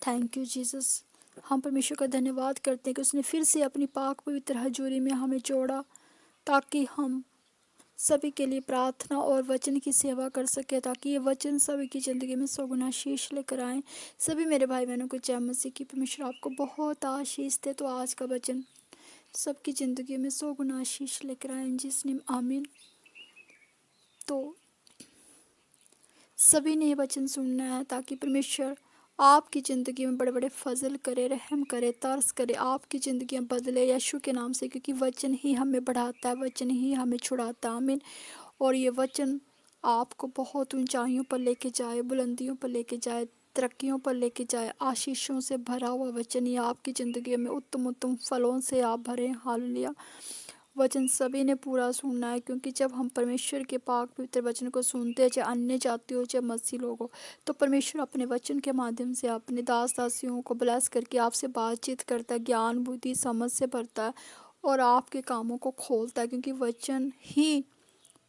Thank you Jesus. हम परमेश्वर का धन्यवाद करते हैं कि उसने फिर से अपनी पाक पवित्र हजूरी में हमें जोड़ा, ताकि हम सभी के लिए प्रार्थना और वचन की सेवा कर सके, ताकि ये वचन सभी की ज़िंदगी में सौगुना आशीष लेकर आए। सभी मेरे भाई बहनों को जय मसीह की। परमेश्वर आपको बहुत आशीष दे। तो आज का वचन सबकी ज़िंदगी में सौगुना आशीष लेकर आए, जिसने आमीन। तो सभी ने ये वचन सुनना है, ताकि परमेश्वर आपकी ज़िंदगी में बड़े बड़े फजल करे, रहम करे, तरस करे, आपकी ज़िंदगियां बदले यीशु के नाम से, क्योंकि वचन ही हमें बढ़ाता है, वचन ही हमें छुड़ाता है। आमीन। और ये वचन आपको बहुत ऊंचाइयों पर लेके जाए, बुलंदियों पर लेके जाए, तरक्कियों पर लेके जाए। आशीषों से भरा हुआ वचन ये आपकी ज़िंदगी में उत्तम उत्तम फलों से आप भरे। हालेलुया। वचन सभी ने पूरा सुनना है, क्योंकि जब हम परमेश्वर के पाक पवित्र वचन को सुनते हैं, चाहे अन्य जाति हो चाहे मसीह लोग हो, तो परमेश्वर अपने वचन के माध्यम से अपने दास दासियों को ब्लेस करके आपसे बातचीत करता है, ज्ञान बुद्धि समझ से भरता है और आपके कामों को खोलता है, क्योंकि वचन ही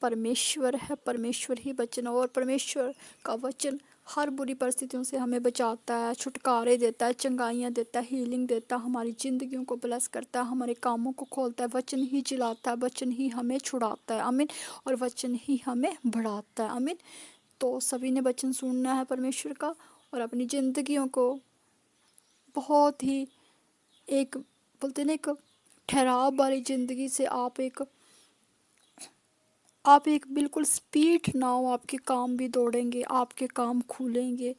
परमेश्वर है, परमेश्वर ही वचन है। और परमेश्वर का वचन हर बुरी परिस्थितियों से हमें बचाता है, छुटकारे देता है, चंगाइयाँ देता है, हीलिंग देता है, हमारी ज़िंदगियों को ब्लेस करता है, हमारे कामों को खोलता है। वचन ही जिलाता है, वचन ही हमें छुड़ाता है। आमीन। और वचन ही हमें बढ़ाता है। आमीन। तो सभी ने वचन सुनना है परमेश्वर का, और अपनी ज़िंदगियों को बहुत ही एक बोलते ना, एक ठहराव वाली ज़िंदगी से आप एक बिल्कुल स्पीड नाव, आपके काम भी दौड़ेंगे, आपके काम खुलेंगे,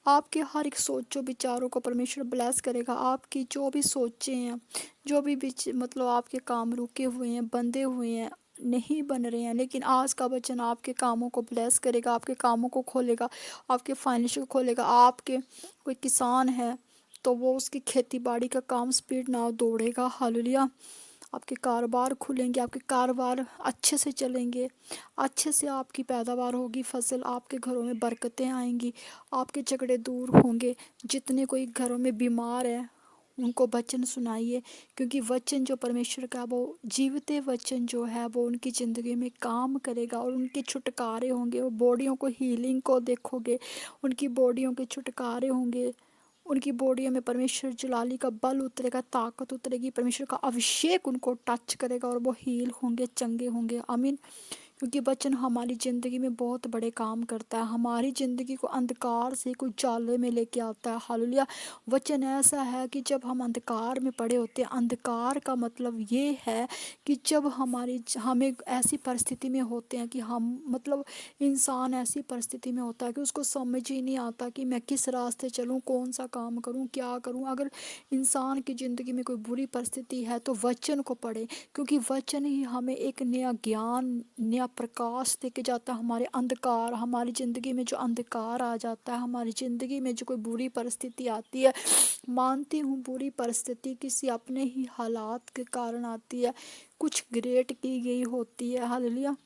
आपके हर एक सोचो विचारों को परमेश्वर ब्लेस करेगा। आपकी जो भी सोचें हैं, जो भी मतलब आपके काम रुके हुए हैं, बंधे हुए हैं, नहीं बन रहे हैं, लेकिन आज का वचन आपके कामों को ब्लेस करेगा, आपके कामों को खोलेगा, आपके फाइनेंस को खोलेगा। आपके कोई किसान है तो वो उसकी खेती बाड़ी का काम स्पीड नाव दौड़ेगा। हालेलुया। आपके कारोबार खुलेंगे, आपके कारोबार अच्छे से चलेंगे, अच्छे से आपकी पैदावार होगी, फसल, आपके घरों में बरकतें आएंगी, आपके झगड़े दूर होंगे। जितने कोई घरों में बीमार है उनको वचन सुनाइए, क्योंकि वचन जो परमेश्वर का वो जीवते वचन जो है वो उनकी ज़िंदगी में काम करेगा और उनके छुटकारे होंगे। वो बॉडियों को हीलिंग को देखोगे, उनकी बॉडियों के छुटकारे होंगे, उनकी बॉडियों में परमेश्वर जलाली का बल उतरेगा, ताकत उतरेगी, परमेश्वर का अभिषेक उनको टच करेगा और वो हील होंगे, चंगे होंगे। आमीन। क्योंकि वचन हमारी ज़िंदगी में बहुत बड़े काम करता है, हमारी ज़िंदगी को अंधकार से कुछ उजाले में लेके आता है। हालेलुया। वचन ऐसा है कि जब हम अंधकार में पड़े होते हैं, अंधकार का मतलब ये है कि जब हमें ऐसी परिस्थिति में होते हैं कि हम मतलब इंसान ऐसी परिस्थिति में होता है कि उसको समझ ही नहीं आता कि मैं किस रास्ते चलूँ, कौन सा काम करूँ, क्या करूँ। अगर इंसान की ज़िंदगी में कोई बुरी परिस्थिति है तो वचन को पढ़े, क्योंकि वचन ही हमें एक नया ज्ञान, नया प्रकाश देके जाता है। हमारे अंधकार, हमारी ज़िंदगी में जो अंधकार आ जाता है, हमारी ज़िंदगी में जो कोई बुरी परिस्थिति आती है, मानती हूँ बुरी परिस्थिति किसी अपने ही हालात के कारण आती है, कुछ ग्रेट की गई होती है। हालेलुया।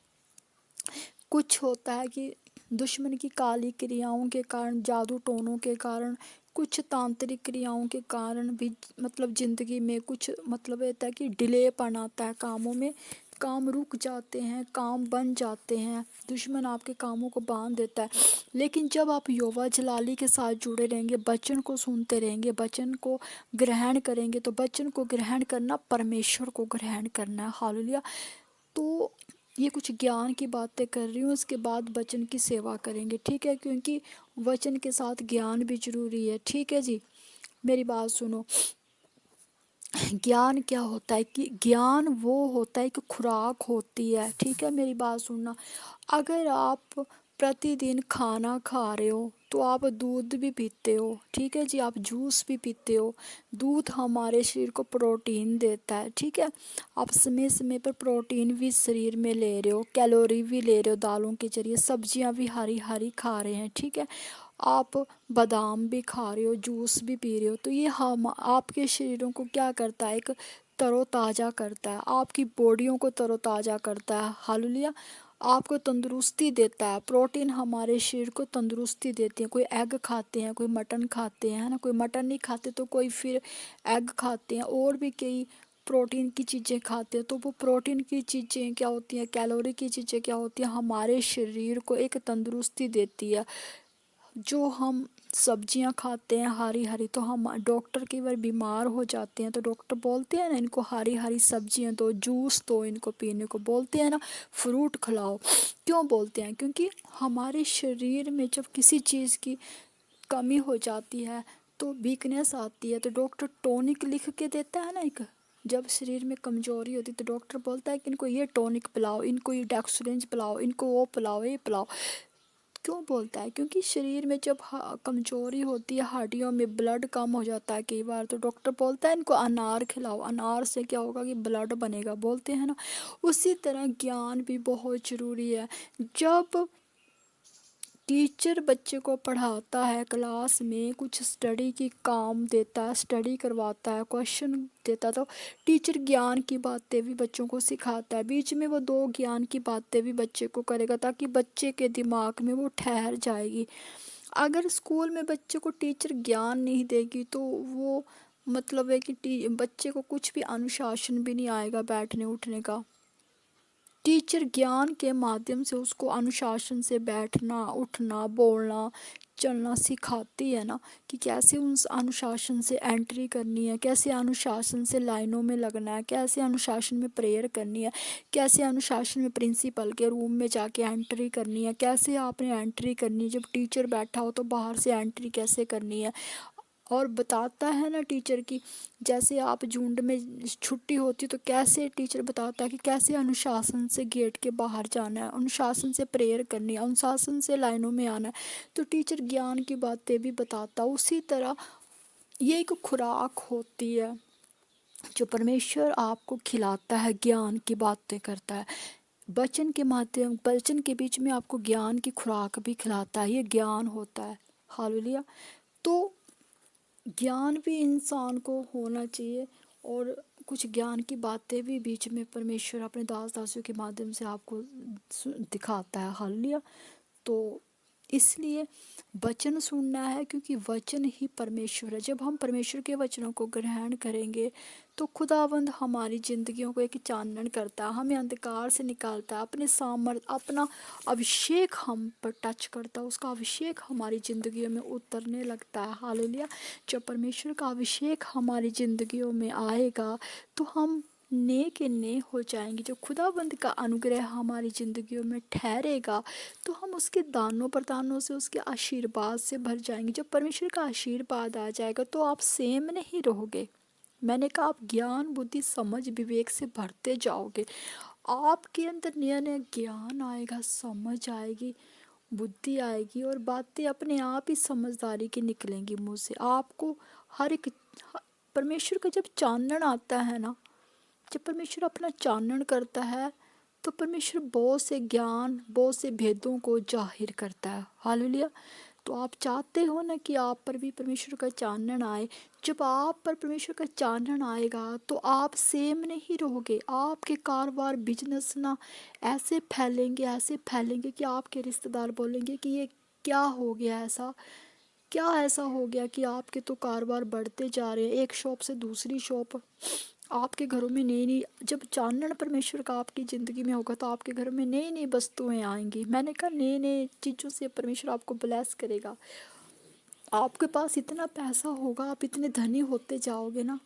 कुछ होता है कि दुश्मन की काली क्रियाओं के कारण, जादू टोनों के कारण, कुछ तांत्रिक क्रियाओं के कारण भी मतलब ज़िंदगी में कुछ मतलब रहता है कि डिलेपन आता है कामों में, काम रुक जाते हैं, काम बन जाते हैं, दुश्मन आपके कामों को बांध देता है। लेकिन जब आप यहोवा जलाली के साथ जुड़े रहेंगे, वचन को सुनते रहेंगे, वचन को ग्रहण करेंगे, तो वचन को ग्रहण करना परमेश्वर को ग्रहण करना है। हालेलुया। तो ये कुछ ज्ञान की बातें कर रही हूँ, उसके बाद वचन की सेवा करेंगे, ठीक है, क्योंकि वचन के साथ ज्ञान भी जरूरी है। ठीक है जी। मेरी बात सुनो। ज्ञान क्या होता है कि ज्ञान वो होता है कि खुराक होती है। ठीक है, मेरी बात सुनना। अगर आप प्रतिदिन खाना खा रहे हो तो आप दूध भी पीते हो, ठीक है जी, आप जूस भी पीते हो। दूध हमारे शरीर को प्रोटीन देता है, ठीक है। आप समय समय पर प्रोटीन भी शरीर में ले रहे हो, कैलोरी भी ले रहे हो, दालों के जरिए सब्जियां भी हरी हरी खा रहे हैं, ठीक है। आप बादाम भी खा रहे हो, जूस भी पी रहे हो, तो ये हम आपके शरीरों को क्या करता है, एक तरोताज़ा करता है, आपकी बॉडियों को तरोताज़ा करता है। हालेलुया। आपको तंदुरुस्ती देता है। प्रोटीन हमारे शरीर को तंदुरुस्ती देती है। कोई एग खाते हैं, कोई मटन खाते हैं, है ना, कोई मटन नहीं खाते तो कोई फिर एग खाते हैं, और भी कई प्रोटीन की चीज़ें खाते हैं। तो वो प्रोटीन की चीज़ें क्या होती हैं, कैलोरी की चीज़ें क्या होती हैं, हमारे शरीर को एक तंदुरुस्ती देती है। जो हम सब्जियां खाते हैं हरी हरी, तो हम डॉक्टर कई बार बीमार हो जाते हैं तो डॉक्टर बोलते हैं ना इनको हरी हरी सब्जियां दो, जूस दो इनको पीने को, बोलते हैं ना फ्रूट खिलाओ। क्यों बोलते हैं? क्योंकि हमारे शरीर में जब किसी चीज़ की कमी हो जाती है तो वीकनेस आती है, तो डॉक्टर टॉनिक लिख के देता है ना एक। जब शरीर में कमजोरी होती है तो डॉक्टर बोलता है कि इनको ये टॉनिक पिलाओ, इनको ये डेक्सोरेंज पिलाओ, इनको वो पिलाओ, ये पिलाओ। क्यों बोलता है? क्योंकि शरीर में जब कमजोरी होती है, हड्डियों में ब्लड कम हो जाता है कई बार, तो डॉक्टर बोलता है इनको अनार खिलाओ, अनार से क्या होगा कि ब्लड बनेगा, बोलते हैं ना। उसी तरह ज्ञान भी बहुत ज़रूरी है। जब टीचर बच्चे को पढ़ाता है, क्लास में कुछ स्टडी की काम देता है, स्टडी करवाता है, क्वेश्चन देता है, तो टीचर ज्ञान की बातें भी बच्चों को सिखाता है। बीच में वो दो ज्ञान की बातें भी बच्चे को करेगा ताकि बच्चे के दिमाग में वो ठहर जाएगी। अगर स्कूल में बच्चे को टीचर ज्ञान नहीं देगी तो वो मतलब है कि बच्चे को कुछ भी अनुशासन भी नहीं आएगा बैठने उठने का। टीचर ज्ञान के माध्यम से उसको अनुशासन से बैठना उठना बोलना चलना सिखाती है ना, कि कैसे उस अनुशासन से एंट्री करनी है, कैसे अनुशासन से लाइनों में लगना है, कैसे अनुशासन में प्रेयर करनी है, कैसे अनुशासन में प्रिंसिपल के रूम में जाके एंट्री करनी है, कैसे आपने एंट्री करनी है, जब टीचर बैठा हो तो बाहर से एंट्री कैसे करनी है। और बताता है ना टीचर की, जैसे आप झुंड में छुट्टी होती तो कैसे टीचर बताता है कि कैसे अनुशासन से गेट के बाहर जाना है, अनुशासन से प्रेयर करनी है, अनुशासन से लाइनों में आना है। तो टीचर ज्ञान की बातें भी बताता। उसी तरह ये एक खुराक होती है जो परमेश्वर आपको खिलाता है, ज्ञान की बातें करता है। वचन के बीच में आपको ज्ञान की खुराक भी खिलाता है, ये ज्ञान होता है। हालेलुया। तो ज्ञान भी इंसान को होना चाहिए, और कुछ ज्ञान की बातें भी बीच में परमेश्वर अपने दास दासियों के माध्यम से आपको दिखाता है। हालेलुया। तो इसलिए वचन सुनना है, क्योंकि वचन ही परमेश्वर है। जब हम परमेश्वर के वचनों को ग्रहण करेंगे तो खुदावंद हमारी ज़िंदगियों को एक चानन करता है, हमें अंधकार से निकालता है, अपने सामर्थ अपना अभिषेक हम पर टच करता है, उसका अभिषेक हमारी ज़िंदगियों में उतरने लगता है। हालेलुया। जब परमेश्वर का अभिषेक हमारी ज़िंदगियों में आएगा तो हम नए के नए हो जाएंगे। जो खुदाबंद का अनुग्रह हमारी ज़िंदगियों में ठहरेगा तो हम उसके दानों प्रदानों से, उसके आशीर्वाद से भर जाएंगे। जब परमेश्वर का आशीर्वाद आ जाएगा तो आप सेम नहीं रहोगे। मैंने कहा आप ज्ञान बुद्धि समझ विवेक से भरते जाओगे, आपके अंदर नया नया ज्ञान आएगा, समझ आएगी, बुद्धि आएगी, और बातें अपने आप ही समझदारी की निकलेंगी मुंह से। आपको हर एक परमेश्वर का जब चानन आता है ना, जब परमेश्वर अपना चानन करता है तो परमेश्वर बहुत से ज्ञान बहुत से भेदों को जाहिर करता है। हालेलुया। तो आप चाहते हो ना कि आप पर भी परमेश्वर का चानन आए। जब आप पर परमेश्वर का चानन आएगा तो आप सेम नहीं रहोगे, आपके कारोबार बिजनेस ना ऐसे फैलेंगे कि आपके रिश्तेदार बोलेंगे कि ये क्या हो गया, ऐसा क्या ऐसा हो गया कि आपके तो कारोबार बढ़ते जा रहे हैं, एक शॉप से दूसरी शॉप। आपके घरों में नई नई, जब चानन परमेश्वर का आपकी ज़िंदगी में होगा तो आपके घर में नई नई वस्तुएं आएंगी। मैंने कहा नई नई चीज़ों से परमेश्वर आपको ब्लेस करेगा। आपके पास इतना पैसा होगा, आप इतने धनी होते जाओगे ना,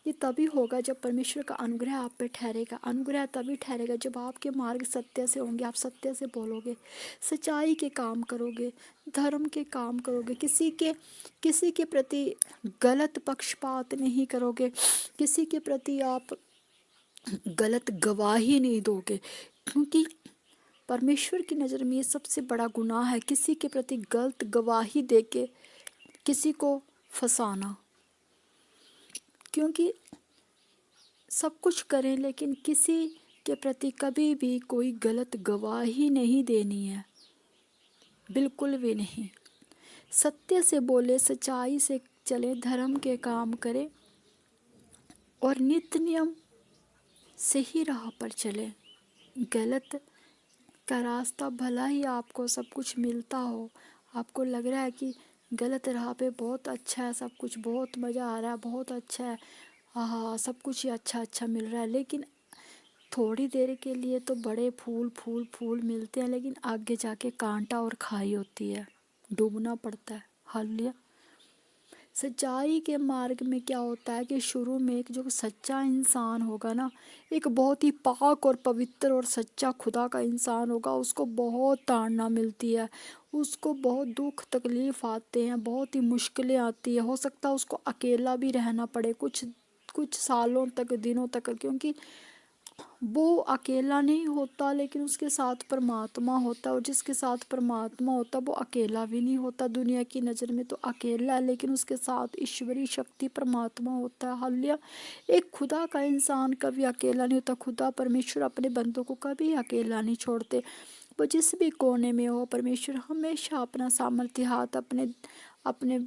ये तभी होगा जब परमेश्वर का अनुग्रह आप पे ठहरेगा। अनुग्रह तभी ठहरेगा जब आपके मार्ग सत्य से होंगे, आप सत्य से बोलोगे, सच्चाई के काम करोगे, धर्म के काम करोगे, किसी के प्रति गलत पक्षपात नहीं करोगे, किसी के प्रति आप गलत गवाही नहीं दोगे। क्योंकि परमेश्वर की नज़र में ये सबसे बड़ा गुनाह है, किसी के प्रति गलत गवाही देके किसी को फंसाना। क्योंकि सब कुछ करें लेकिन किसी के प्रति कभी भी कोई गलत गवाही नहीं देनी है, बिल्कुल भी नहीं। सत्य से बोले, सच्चाई से चले, धर्म के काम करे और नित्य नियम से ही राह पर चले। गलत का रास्ता, भला ही आपको सब कुछ मिलता हो, आपको लग रहा है कि गलत राह पे बहुत अच्छा है, सब कुछ बहुत मज़ा आ रहा है, बहुत अच्छा है, हाँ सब कुछ ही अच्छा अच्छा मिल रहा है, लेकिन थोड़ी देर के लिए तो बड़े फूल फूल फूल मिलते हैं, लेकिन आगे जाके कांटा और खाई होती है, डूबना पड़ता है। हालेलुया। सच्चाई के मार्ग में क्या होता है कि शुरू में एक जो सच्चा इंसान होगा ना, एक बहुत ही पाक और पवित्र और सच्चा खुदा का इंसान होगा, उसको बहुत ताड़ना मिलती है, उसको बहुत दुख तकलीफ आते हैं, बहुत ही मुश्किलें आती है, हो सकता है उसको अकेला भी रहना पड़े कुछ कुछ सालों तक, दिनों तक, क्योंकि वो अकेला नहीं होता लेकिन उसके साथ परमात्मा होता है, और जिसके साथ परमात्मा होता है वो अकेला भी नहीं होता। दुनिया की नज़र में तो अकेला है लेकिन उसके साथ ईश्वरीय शक्ति परमात्मा होता है। हालेलुया। एक खुदा का इंसान कभी अकेला नहीं होता। खुदा परमेश्वर अपने बंदों को कभी अकेला नहीं छोड़ते। वो जिस भी कोने में हो, परमेश्वर हमेशा अपना सामर्थ्य हाथ अपने अपने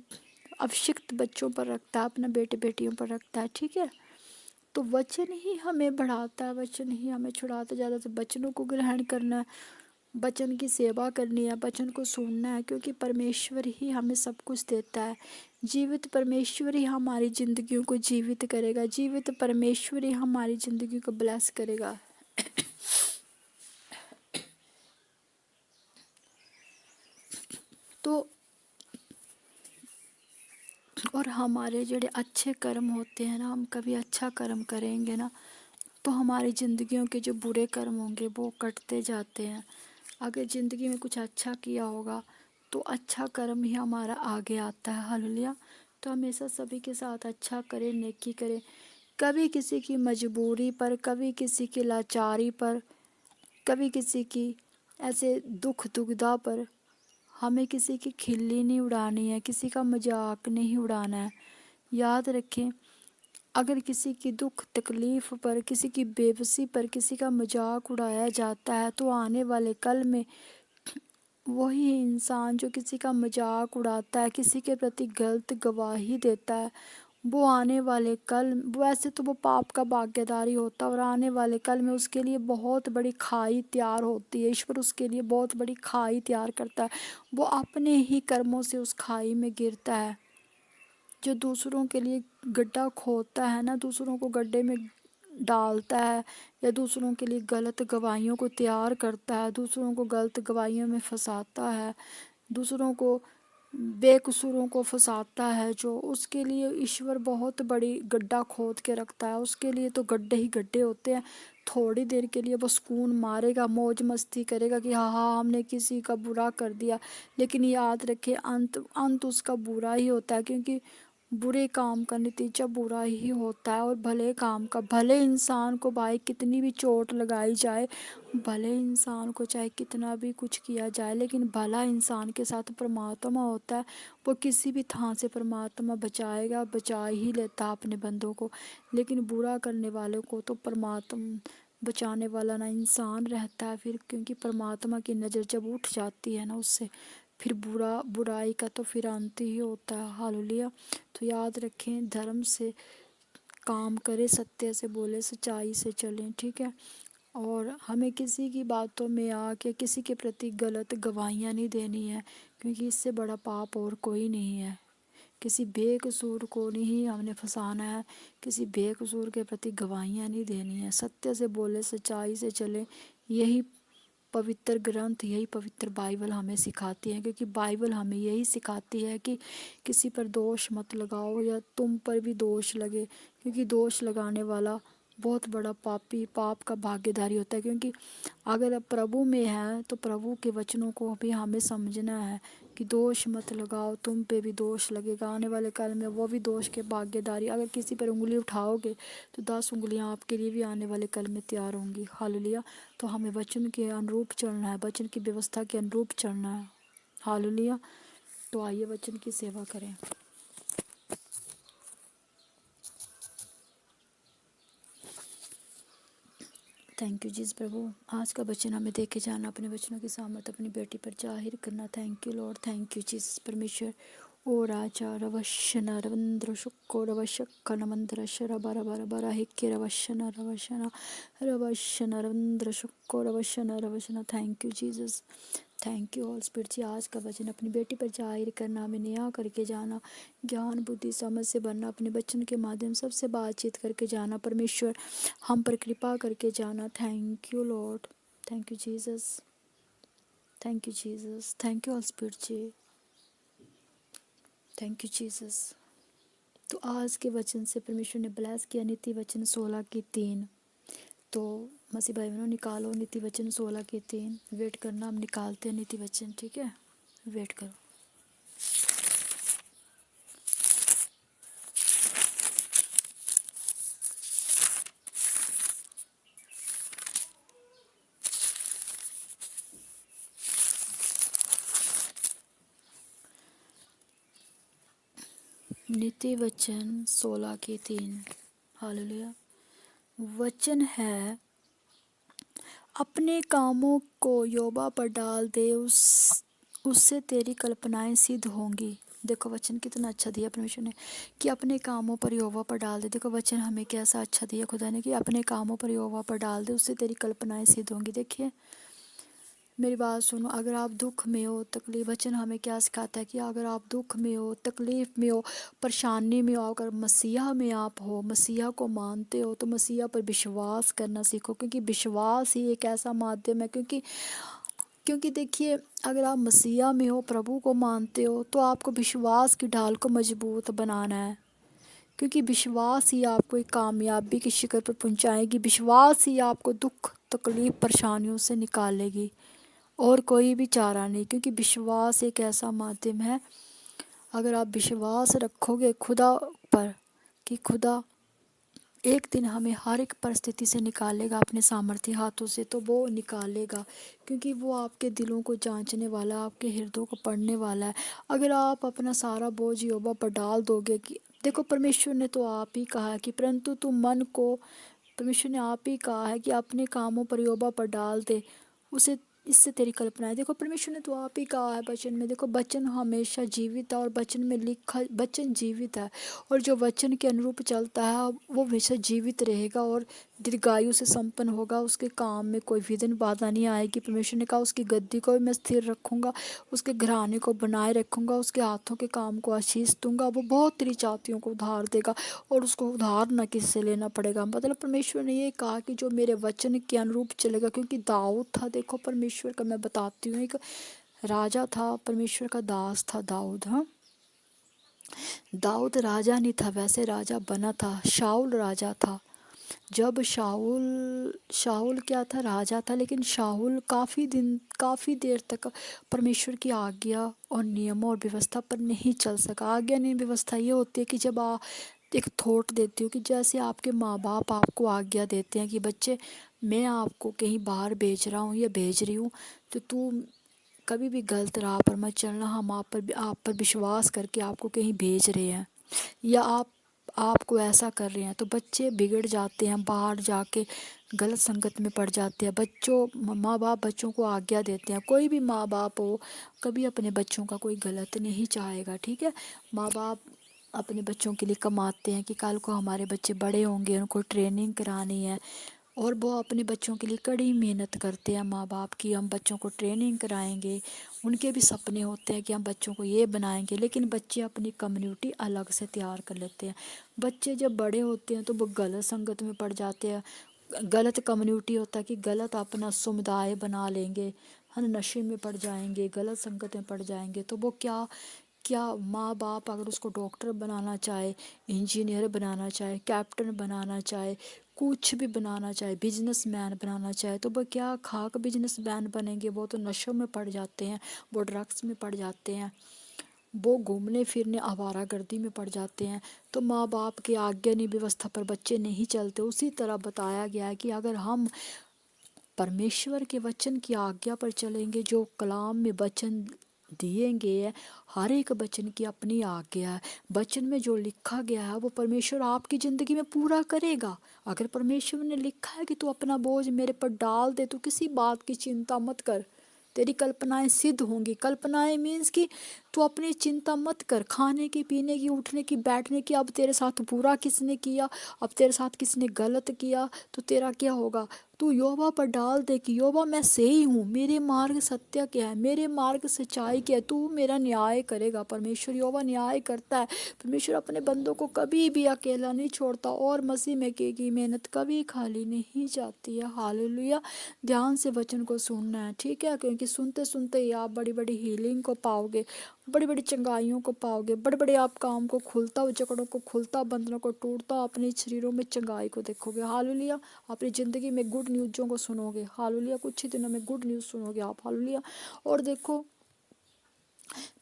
अभिषिक्त बच्चों पर रखता है, अपने बेटे बेटियों पर रखता है। ठीक है, तो वचन ही हमें बढ़ाता है, वचन ही हमें छुड़ाता है। ज़्यादा से वचनों को ग्रहण करना है, वचन की सेवा करनी है, वचन को सुनना है, क्योंकि परमेश्वर ही हमें सब कुछ देता है। जीवित परमेश्वर ही हमारी ज़िंदगियों को जीवित करेगा, जीवित परमेश्वर ही हमारी ज़िंदगी को ब्लेस करेगा। तो और हमारे जो अच्छे कर्म होते हैं ना, हम कभी अच्छा कर्म करेंगे ना तो हमारी ज़िंदगियों के जो बुरे कर्म होंगे वो कटते जाते हैं। अगर ज़िंदगी में कुछ अच्छा किया होगा तो अच्छा कर्म ही हमारा आगे आता है। हालेलुया। तो हमेशा सभी के साथ अच्छा करें, नेकी करें, कभी किसी की मजबूरी पर, कभी किसी की लाचारी पर, कभी किसी की ऐसे दुख दुविधा पर हमें किसी की खिल्ली नहीं उड़ानी है, किसी का मजाक नहीं उड़ाना है। याद रखें, अगर किसी की दुख तकलीफ पर, किसी की बेबसी पर किसी का मजाक उड़ाया जाता है तो आने वाले कल में वही इंसान जो किसी का मजाक उड़ाता है, किसी के प्रति गलत गवाही देता है, वो आने वाले कल, वैसे तो वो पाप का भागीदारी होता है और आने वाले कल में उसके लिए बहुत बड़ी खाई तैयार होती है। ईश्वर उसके लिए बहुत बड़ी खाई तैयार करता है। वो अपने ही कर्मों से उस खाई में गिरता है। जो दूसरों के लिए गड्ढा खोदता है ना, दूसरों को गड्ढे में डालता है, या दूसरों के लिए गलत गवाहियों को तैयार करता है, दूसरों को गलत गवाहियों में फंसाता है, दूसरों को बेकसूरों को फंसाता है, जो उसके लिए ईश्वर बहुत बड़ी गड्ढा खोद के रखता है। उसके लिए तो गड्ढे ही गड्ढे होते हैं। थोड़ी देर के लिए वो सुकून मारेगा, मौज मस्ती करेगा कि हाँ हाँ हमने किसी का बुरा कर दिया, लेकिन याद रखे अंत अंत उसका बुरा ही होता है, क्योंकि बुरे काम का नतीजा बुरा ही होता है। और भले काम का, भले इंसान को भाई कितनी भी चोट लगाई जाए, भले इंसान को चाहे कितना भी कुछ किया जाए, लेकिन भला इंसान के साथ परमात्मा होता है। वो किसी भी थाह से परमात्मा बचाएगा, बचा ही लेता है अपने बंदों को। लेकिन बुरा करने वालों को तो परमात्मा बचाने वाला ना इंसान रहता है फिर, क्योंकि परमात्मा की नज़र जब उठ जाती है ना उससे, फिर बुराई का तो फिर अंत ही होता है। हालेलुया। तो याद रखें, धर्म से काम करें, सत्य से बोले, सच्चाई से चलें। ठीक है, और हमें किसी की बातों में आके किसी के प्रति गलत गवाहियाँ नहीं देनी है, क्योंकि इससे बड़ा पाप और कोई नहीं है। किसी बेकसूर को नहीं हमने फंसाना है, किसी बेकसूर के प्रति गवाहियाँ नहीं देनी है। सत्य से बोले, सच्चाई से चले, यही पवित्र ग्रंथ, यही पवित्र बाइबल हमें सिखाती है। क्योंकि बाइबल हमें यही सिखाती है कि किसी पर दोष मत लगाओ या तुम पर भी दोष लगे, क्योंकि दोष लगाने वाला बहुत बड़ा पापी, पाप का भागीदारी होता है। क्योंकि अगर आप प्रभु में है तो प्रभु के वचनों को भी हमें समझना है कि दोष मत लगाओ, तुम पे भी दोष लगेगा। आने वाले काल में वो भी दोष के भागीदारी, अगर किसी पर उंगली उठाओगे तो 10 उंगलियां आपके लिए भी आने वाले कल में तैयार होंगी। हालेलुया। तो हमें वचन के अनुरूप चलना है, वचन की व्यवस्था के अनुरूप चलना है। हालेलुया। तो आइए वचन की सेवा करें। थैंक यू जीस प्रभु, आज का वचन हमें देखे जाना, अपने वचनों की सामर्थ अपनी बेटी पर जाहिर करना। Thank you Lord, thank you Jesus परमेश्वर। ओ राजा रवशना रविंद्र शुक्को रवशक्का नमंद्र शरा बारा बारा बारा हिक्के रवशना रवशना रवशना रविंद्र शुक्को रवशना रवशना। Thank you Jesus, thank you all spirit ji. आज का वचन अपनी बेटी पर जाहिर करना, हमें नया करके जाना, ज्ञान बुद्धि समझ से बनना, अपने बच्चन के माध्यम सबसे बातचीत करके जाना। परमेश्वर हम पर कृपा करके जाना। Thank you Lord, thank you Jesus, thank you Jesus, thank you all spirit ji. Thank you Jesus. तो आज के वचन से परमेश्वर ने ब्लेस किया नीति वचन 16 की 3। तो मसीह भाई बहनों निकालो नीति वचन 16 की 3। वेट करना, हम निकालते हैं नीति वचन, ठीक है, वेट करो। नीति वचन 16 की 3। हालेलुया। वचन है, अपने कामों को यहोवा पर डाल दे, उससे तेरी कल्पनाएं सिद्ध होंगी। देखो वचन कितना अच्छा दिया परमेश्वर ने कि अपने कामों पर यहोवा पर डाल दे। देखो वचन हमें कैसा अच्छा दिया खुदा ने कि अपने कामों पर यहोवा पर डाल दे, उससे तेरी कल्पनाएं सिद्ध होंगी। देखिए मेरी बात सुनो, अगर आप दुख में हो, तकलीफ, वचन हमें क्या सिखाता है कि अगर आप दुख में हो, तकलीफ में हो, परेशानी में हो, अगर मसीहा में आप हो, मसीहा को मानते हो, तो मसीहा पर विश्वास करना सीखो, क्योंकि विश्वास ही एक ऐसा माध्यम है। क्योंकि क्योंकि देखिए अगर आप मसीहा में हो, प्रभु को मानते हो, तो आपको विश्वास की ढाल को मजबूत बनाना है, क्योंकि विश्वास ही आपको एक कामयाबी की शिखर पर पहुंचाएगी। विश्वास ही आपको दुख, तकलीफ, परेशानियों से निकालेगी, और कोई भी चारा नहीं, क्योंकि विश्वास एक ऐसा माध्यम है। अगर आप विश्वास रखोगे खुदा पर कि खुदा एक दिन हमें हर एक परिस्थिति से निकालेगा अपने सामर्थ्य हाथों से, तो वो निकालेगा, क्योंकि वो आपके दिलों को जांचने वाला है, आपके हृदयों को पढ़ने वाला है। अगर आप अपना सारा बोझ यहोवा पर डाल दोगे, कि देखो परमेश्वर ने तो आप ही कहा है कि परंतु तुम मन को, परमेश्वर ने आप ही कहा है कि अपने कामों पर यहोवा पर डाल दे, उसे इससे तेरी कल्पना है। देखो परमेश्वर ने तो आप ही कहा है वचन में। देखो वचन हमेशा जीवित है, और वचन में लिखा वचन जीवित है, और जो वचन के अनुरूप चलता है वो हमेशा जीवित रहेगा और दीर्घायु से संपन्न होगा। उसके काम में कोई विघ्न बाधा नहीं आएगी। परमेश्वर ने कहा उसकी गद्दी को भी मैं स्थिर रखूंगा, उसके घराने को बनाए रखूंगा, उसके हाथों के काम को आशीष दूंगा। वो बहुत तेरी जातियों को उधार देगा, और उसको उधार न किसी से लेना पड़ेगा। मतलब परमेश्वर ने ये कहा कि जो मेरे वचन के अनुरूप चलेगा, क्योंकि दाऊद था, देखो परमेश्वर का मैं बताती हूँ, एक राजा था, परमेश्वर का दास था दाऊद। हाँ, दाऊद राजा नहीं था, वैसे राजा बना था। शाऊल राजा था। जब शाऊल शाऊल क्या था, राजा था, लेकिन शाऊल काफ़ी देर तक परमेश्वर की आज्ञा और नियमों और व्यवस्था पर नहीं चल सका। आज्ञा नहीं, व्यवस्था ये होती है कि जब एक थॉट देती हो कि जैसे आपके माँ बाप आपको आज्ञा देते हैं कि बच्चे मैं आपको कहीं बाहर भेज रहा हूँ या भेज रही हूँ, तो तू कभी भी गलत राह पर मत चलना, हम आप पर विश्वास करके आपको कहीं भेज रहे हैं, या आपको ऐसा कर रहे हैं, तो बच्चे बिगड़ जाते हैं, बाहर जाके गलत संगत में पड़ जाते हैं। माँ बाप बच्चों को आज्ञा देते हैं, कोई भी माँ बाप हो कभी अपने बच्चों का कोई गलत नहीं चाहेगा, ठीक है। माँ बाप अपने बच्चों के लिए कमाते हैं कि कल को हमारे बच्चे बड़े होंगे, उनको ट्रेनिंग करानी है, और वो अपने बच्चों के लिए कड़ी मेहनत करते हैं माँ बाप की, हम बच्चों को ट्रेनिंग कराएंगे। उनके भी सपने होते हैं कि हम बच्चों को ये बनाएंगे, लेकिन बच्चे अपनी कम्युनिटी अलग से तैयार कर लेते हैं। बच्चे जब बड़े होते हैं तो वो गलत संगत में पड़ जाते हैं। गलत कम्युनिटी होता है कि गलत अपना समुदाय बना लेंगे, है ना, नशे में पड़ जाएंगे, गलत संगत में पड़ जाएंगे। तो वो क्या क्या माँ बाप अगर उसको डॉक्टर बनाना चाहे, इंजीनियर बनाना चाहे, कैप्टन बनाना चाहे, कुछ भी बनाना चाहे, बिजनेसमैन बनाना चाहे, तो वो क्या खाक बिजनेसमैन बनेंगे? वो तो नशों में पड़ जाते हैं, वो ड्रग्स में पड़ जाते हैं, वो घूमने फिरने आवारागर्दी में पड़ जाते हैं। तो माँ बाप की आज्ञा नहीं, व्यवस्था पर बच्चे नहीं चलते। उसी तरह बताया गया है कि अगर हम परमेश्वर के वचन की आज्ञा पर चलेंगे, जो कलाम में वचन दिए गए हैं, हर एक वचन की अपनी आज्ञा है। वचन में जो लिखा गया है वो परमेश्वर आपकी ज़िंदगी में पूरा करेगा। अगर परमेश्वर ने लिखा है कि तू अपना बोझ मेरे पर डाल दे, तो किसी बात की चिंता मत कर, तेरी कल्पनाएं सिद्ध होंगी। कल्पनाएं मीन्स कि तू अपनी चिंता मत कर, खाने की, पीने की, उठने की, बैठने की। अब तेरे साथ बुरा किसने किया, अब तेरे साथ किसने गलत किया, तो तेरा क्या होगा? तू यहोवा पर डाल दे कि यहोवा मैं सही हूँ, मेरे मार्ग सत्य क्या है, मेरे मार्ग सच्चाई क्या है, तू मेरा न्याय करेगा। परमेश्वर यहोवा न्याय करता है। परमेश्वर अपने बंदों को कभी भी अकेला नहीं छोड़ता, और मसीह में की मेहनत कभी खाली नहीं जाती है। हालेलुया। ध्यान से वचन को सुनना है, ठीक है, क्योंकि सुनते सुनते ही आप बड़ी बड़ी हीलिंग को पाओगे। बड़ी बड़ी चंगाइयों को पाओगे, बड़े बड़े आप काम को खुलता हुआ, जकड़ों को खुलता, बंधनों को टूटता, अपने शरीरों में चंगाई को देखोगे। हालेलुया। अपनी ज़िंदगी में गुड न्यूज़ों को सुनोगे। हालेलुया। कुछ ही दिनों में गुड न्यूज़ सुनोगे आप। हालेलुया। और देखो,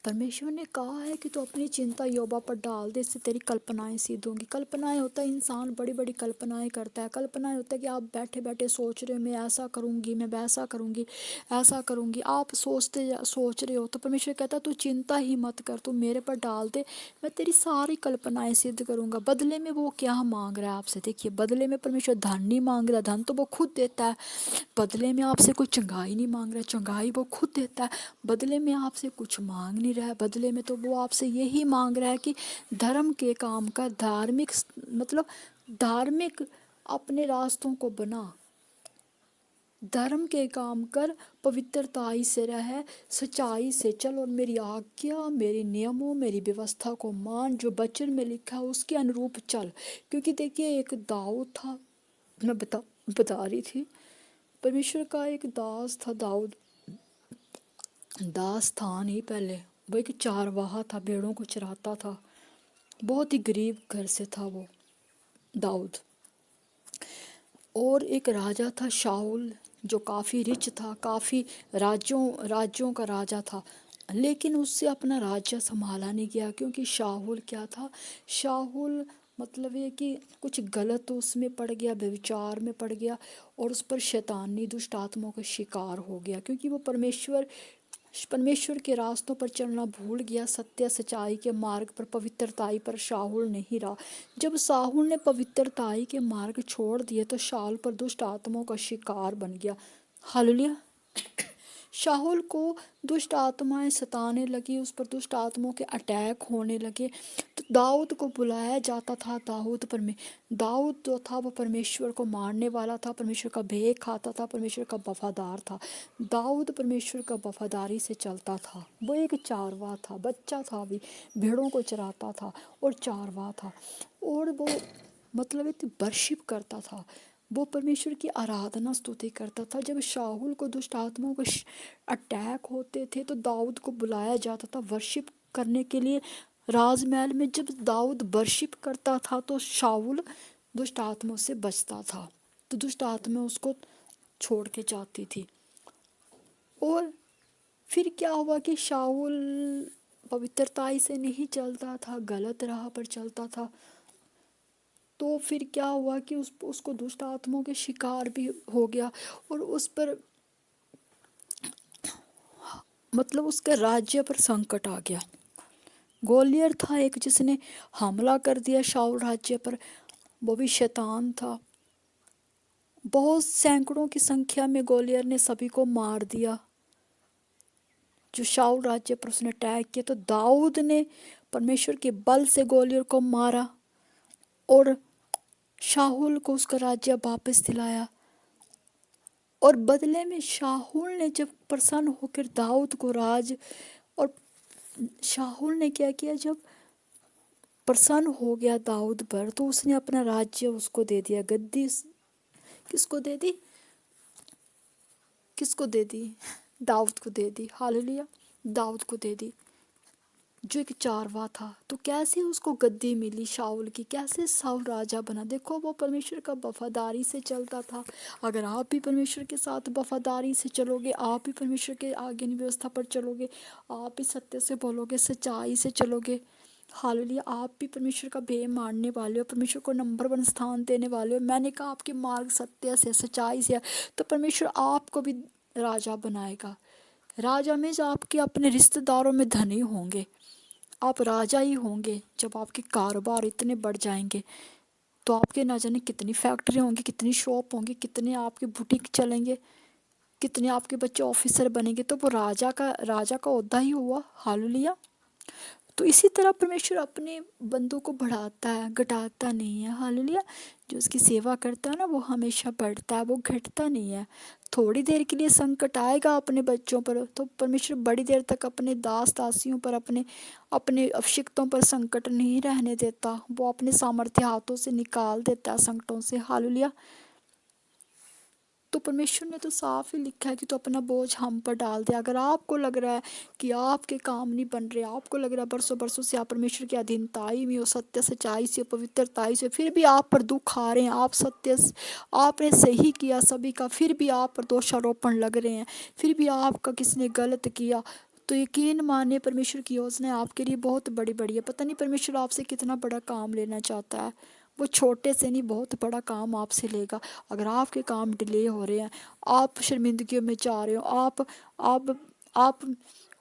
परमेश्वर ने कहा है कि तू अपनी चिंता योबा पर डाल दे, इससे तेरी कल्पनाएं सिद्ध होंगी। कल्पनाएं होता है इंसान बड़ी बड़ी कल्पनाएं करता है। कल्पनाएं होता है कि आप बैठे बैठे सोच रहे हो मैं ऐसा करूंगी, मैं वैसा करूंगी, ऐसा करूंगी, आप सोच रहे हो। तो परमेश्वर कहता है तू चिंता ही मत कर, तू मेरे पर डाल दे, मैं तेरी सारी कल्पनाएं सिद्ध करूंगा। बदले में वो क्या मांग रहा है आपसे? देखिए, बदले में परमेश्वर धन नहीं मांग रहा, धन तो वो खुद देता है। बदले में आपसे कोई चंगाई नहीं मांग रहा, चंगाई वो खुद देता है। बदले में आपसे कुछ मांग नहीं रहा है, बदले में तो वो आपसे यही मांग रहा है कि धर्म के काम का, धार्मिक मतलब धार्मिक अपने रास्तों को बना, धर्म के काम कर, पवित्रताई से रह, सच्चाई से चल और मेरी आज्ञा, मेरे नियमों, मेरी व्यवस्था को मान, जो वचन में लिखा है उसके अनुरूप चल। क्योंकि देखिए, एक दाऊद था, मैं बता रही थी, परमेश्वर का एक दास था दाऊद। दास था नहीं पहले, वो एक चारवाहा था, भेड़ों को चराता था। बहुत ही गरीब घर से था वो दाऊद। और एक राजा था शाऊल, जो काफ़ी रिच था, काफ़ी राज्यों राज्यों का राजा था। लेकिन उससे अपना राज्य संभाला नहीं गया, क्योंकि शाऊल क्या था, शाऊल मतलब ये कि कुछ गलत उसमें पड़ गया, व्यभिचार में पड़ गया, और उस पर शैतानी दुष्ट आत्माओं का शिकार हो गया। क्योंकि वो परमेश्वर के रास्तों पर चलना भूल गया, सत्य सच्चाई के मार्ग पर, पवित्रताई पर शाऊल नहीं रहा। जब शाऊल ने पवित्रताई के मार्ग छोड़ दिए तो शाऊल पर दुष्ट आत्माओं का शिकार बन गया। हालेलुया। शाऊल को दुष्ट आत्माएं सताने लगी, उस पर दुष्ट आत्माओं के अटैक होने लगे। तो दाऊद को बुलाया जाता था। दाऊद जो था वो परमेश्वर को मारने वाला था, परमेश्वर का भय खाता था, परमेश्वर का वफादार था। दाऊद परमेश्वर का वफादारी से चलता था। वो एक चारवा था, बच्चा था, अभी भेड़ों को चराता था और चारवा था। और वो मतलब एक वर्शिप करता था, वो परमेश्वर की आराधना स्तुति करता था। जब शाऊल को दुष्ट आत्माओं को अटैक होते थे तो दाऊद को बुलाया जाता था वर्शिप करने के लिए राजमहल में। जब दाऊद वर्शिप करता था तो शाऊल दुष्ट आत्माओं से बचता था, तो दुष्ट आत्मा उसको छोड़ के जाती थी। और फिर क्या हुआ कि शाऊल पवित्रताई से नहीं चलता था, गलत राह पर चलता था। तो फिर क्या हुआ कि उसको दुष्ट आत्माओं के शिकार भी हो गया, और उस पर मतलब उसके राज्य पर संकट आ गया। गोलियर था एक जिसने हमला कर दिया शाऊल राज्य पर, वो भी शैतान था। बहुत सैकड़ों की संख्या में गोलियर ने सभी को मार दिया जो शाऊल राज्य पर उसने अटैक किया। तो दाऊद ने परमेश्वर के बल से गोलियर को मारा और शाऊल को उसका राज्य वापस दिलाया। और बदले में शाऊल ने जब प्रसन्न होकर दाऊद को और शाऊल ने क्या किया, जब प्रसन्न हो गया दाऊद पर तो उसने अपना राज्य उसको दे दिया, गद्दी किसको दे दी, किसको दे दी, दाऊद को दे दी। हालेलुया। दाऊद को दे दी जो एक चारवा था। तो कैसे उसको गद्दी मिली शाऊल की, कैसे शाऊल राजा बना? देखो, वो परमेश्वर का वफादारी से चलता था। अगर आप भी परमेश्वर के साथ वफादारी से चलोगे, आप भी परमेश्वर के आज्ञा व्यवस्था पर चलोगे, आप भी सत्य से बोलोगे, सच्चाई से चलोगे, हालेलुया, आप भी परमेश्वर का भय मानने वाले हो, परमेश्वर को नंबर 1 स्थान देने वाले हो। मैंने कहा आपके मार्ग सत्य से, सच्चाई से है, तो परमेश्वर आपको भी राजा बनाएगा। राजा में जो आपके अपने रिश्तेदारों में धनी होंगे, आप राजा ही होंगे। जब आपके कारोबार इतने बढ़ जाएंगे तो आपके ना जाने कितनी फैक्ट्री होंगी, कितनी शॉप होंगी, कितने आपके बुटीक चलेंगे, कितने आपके बच्चे ऑफिसर बनेंगे। तो वो राजा का ओहदा ही हुआ। हालेलुया। तो इसी तरह परमेश्वर अपने बंदों को बढ़ाता है, घटाता नहीं है। हालेलुया। जो उसकी सेवा करता है ना, वो हमेशा बढ़ता है, वो घटता नहीं है। थोड़ी देर के लिए संकट आएगा अपने बच्चों पर, तो परमेश्वर बड़ी देर तक अपने दास दासियों पर, अपने अपने अभिषिक्तों पर संकट नहीं रहने देता। वो अपने सामर्थ्य हाथों से निकाल देता है संकटों से। हालेलुया। तो परमेश्वर ने तो साफ ही लिखा है कि तो अपना बोझ हम पर डाल दे। अगर आपको लग रहा है कि आपके काम नहीं बन रहे, आपको लग रहा है बरसों बरसों से आप परमेश्वर की अधीनताई में हो, सत्य सच्चाई से, पवित्रताई से, फिर भी आप पर दुख आ रहे हैं, आप आपने सही किया सभी का, फिर भी आप पर दोषारोपण लग रहे हैं, फिर भी आपका किसने गलत किया, तो यकीन मानिए परमेश्वर की योजना आपके लिए बहुत बड़ी बड़ी है। पता नहीं परमेश्वर आपसे कितना बड़ा काम लेना चाहता है। वो छोटे से नहीं, बहुत बड़ा काम आपसे लेगा। अगर आपके काम डिले हो रहे हैं, आप शर्मिंदगियों में जा रहे हो, आप